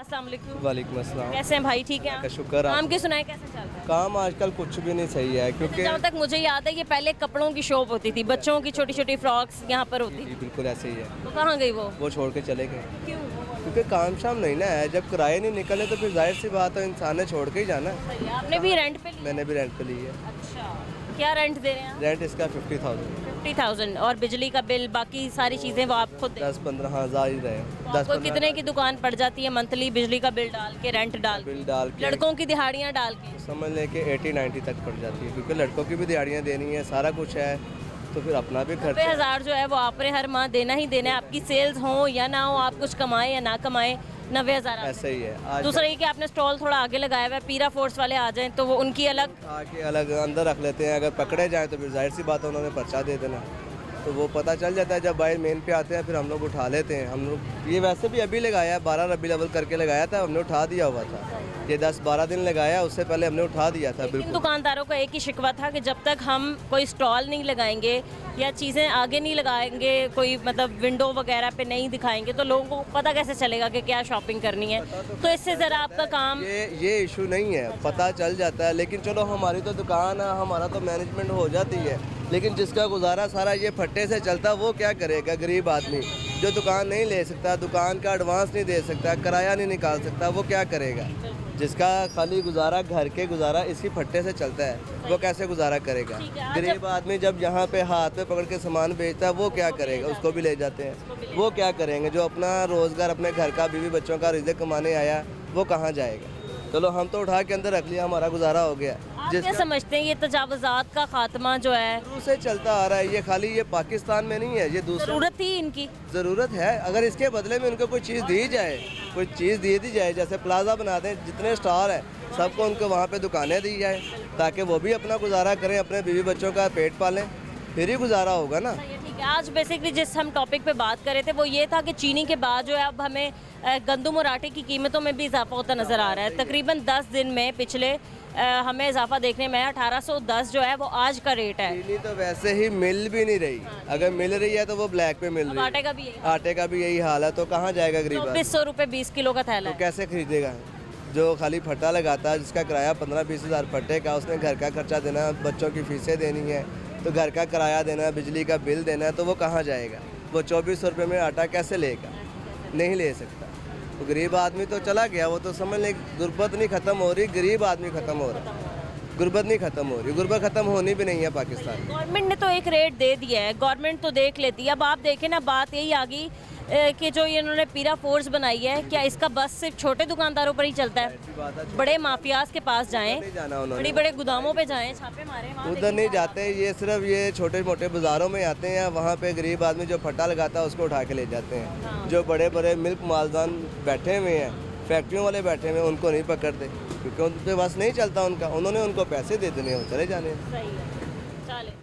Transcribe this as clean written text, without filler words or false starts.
अस्सलाम वालेकुम। वालेकुम अस्सलाम। कैसे हैं भाई, ठीक है का आप? शुक्र काम आप। की सुनाए कैसे चल रहा है? काम आजकल कुछ भी नहीं सही है क्योंकि जहाँ तक मुझे याद है ये पहले कपड़ों की शॉप होती थी, बच्चों की छोटी छोटी फ्रॉक्स यहाँ पर होती जी थी, बिल्कुल ऐसे ही है। तो कहाँ गई वो? छोड़ के चले गए क्यों? क्योंकि काम शाम नहीं ना है। जब किराए नहीं निकले तो फिर जाहिर सी बात है इंसान ने छोड़ के ही जाना है। सही है, आपने भी रेंट पे लिया? मैंने भी रेंट पे ली है। अच्छा, क्या रेंट दे रहे हैं आप? रेंट इसका 50,000 50,000 और बिजली का बिल बाकी सारी चीज़ें वो आप खुद दें? 10-15 हज़ार ही रहे। तो आपको कितने की दुकान पड़ जाती है मंथली, बिजली का बिल डाल के, रेंट डाल के, बिल डाल के लड़कों की दिहाड़ियाँ डाल के? समझ लें कि 80-90 तक पड़ जाती है क्योंकि लड़कों की भी दिहाड़ियाँ देनी है, सारा कुछ है, तो फिर अपना भी खर्च 90,000 जो है वो आपने हर माह देना ही देना है, आपकी सेल्स हो या ना हो, आप कुछ कमाएं या ना कमाएं, 90,000 ऐसे ही है। आज दूसरा ये कि आपने स्टॉल थोड़ा आगे लगाया हुआ है, पीरा फोर्स वाले आ जाएं तो वो उनकी अलग। आके अलग अंदर रख लेते हैं, अगर पकड़े जाएं तो फिर जाहिर सी बात है उन्होंने पर्चा दे देना, तो वो पता चल जाता है। जब बाहर मेन पे आते हैं फिर हम लोग उठा लेते हैं। हम लोग ये वैसे भी अभी लगाया है, 12 रबी अव्वल करके लगाया था, हमने उठा दिया हुआ था। ये 10-12 दिन लगाया, उससे पहले हमने उठा दिया था। इन बिल्कुल दुकानदारों का एक ही शिकवा था कि जब तक हम कोई स्टॉल नहीं लगाएंगे या चीज़ें आगे नहीं लगाएंगे, कोई मतलब विंडो वगैरह पे नहीं दिखाएंगे तो लोगों को पता कैसे चलेगा कि क्या शॉपिंग करनी है। तो इससे ज़रा आपका काम ये इशू नहीं है, पता चल जाता है। लेकिन चलो हमारी तो दुकान है, हमारा तो मैनेजमेंट हो जाती है, लेकिन जिसका गुजारा सारा ये फट्टे से चलता वो क्या करेगा? गरीब आदमी जो दुकान नहीं ले सकता, दुकान का एडवांस नहीं दे सकता, किराया नहीं निकाल सकता, वो क्या करेगा? जिसका खाली गुजारा घर के गुजारा इसी फट्टे से चलता है, वो कैसे गुजारा करेगा? ठीक है, गरीब आदमी जब यहाँ पे हाथ में पकड़ के सामान बेचता है वो क्या करेगा? उसको भी ले जाते हैं, वो क्या करेंगे? जो अपना रोज़गार अपने घर का बीवी बच्चों का रिज़्क कमाने आया वो कहाँ जाएगा? चलो हम तो उठा के अंदर रख लिया, हमारा गुजारा हो गया। आप क्या समझते हैं ये तजावुज़ात का खात्मा जो है शुरू से चलता आ रहा है, ये खाली ये पाकिस्तान में नहीं है, ये दूसरा ज़रूरत थी इनकी? ज़रूरत है। अगर इसके बदले में उनको कोई चीज़ दी जाए, कोई चीज़ दे दी जाए, जैसे प्लाजा बना दें, जितने स्टार हैं सबको उनको वहाँ पे दुकानें दी जाए ताकि वो भी अपना गुजारा करें, अपने बीवी बच्चों का पेट पालें, फिर ही गुजारा होगा ना। ये ठीक है। आज बेसिकली जिस हम टॉपिक पे बात कर रहे थे वो ये था कि चीनी के बाद जो है अब हमें गंदम और आटे की कीमतों में भी इजाफा होता नज़र आ रहा है। तकरीबन 10 दिन में पिछले हमें इजाफा देखने में आया, 1810 जो है वो आज का रेट है। चीनी तो वैसे ही मिल भी नहीं रही, अगर मिल रही है तो वो ब्लैक पे मिल अब रही आटे है। का भी यही आटे का भी यही हाल है, तो कहाँ जाएगा गरीब आदमी? 2400 रुपये 20 किलो का थैला तो है। कैसे खरीदेगा? जो खाली फट्टा लगाता है, जिसका किराया 15-20 हज़ार फट्टे का, उसने घर का खर्चा देना है, बच्चों की फीसें देनी है, तो घर का किराया देना है, बिजली का बिल देना है, तो वो कहाँ जाएगा? वो 2400 रुपये में आटा कैसे लेगा? नहीं ले सकता। तो गरीब आदमी तो चला गया, वो तो समझ लें गुर्बत नहीं ख़त्म हो रही, गरीब आदमी ख़त्म हो रहा है। गुर्बत नहीं ख़त्म हो रही, गुर्बत ख़त्म होनी भी नहीं है पाकिस्तान में। गवर्नमेंट ने तो एक रेट दे दिया है, गवर्नमेंट तो देख लेती है। अब आप देखें ना, बात यही आ गई कि जो ये इन्होंने पीरा फोर्स बनाई है, क्या इसका बस सिर्फ छोटे दुकानदारों पर ही चलता है? ऐसी बात है, बड़े माफियाज के पास जाएं, नहीं जाना उन्होंने, बड़ी बड़े गोदामों पे जाएं, छापे मारें, वहाँ उधर देखें नहीं क्या जाते। ये सिर्फ ये छोटे मोटे बाज़ारों में आते हैं, वहाँ पे गरीब आदमी जो फट्टा लगाता है उसको उठा के ले जाते हैं। हाँ। जो बड़े बड़े मिल्क मालदान बैठे हुए हैं, फैक्ट्रियों वाले बैठे हुए हैं, उनको नहीं पकड़ते क्योंकि उन पे बस नहीं चलता उनका, उन्होंने उनको पैसे दे देने हैं, वो चले जाने हैं। सही है, चले।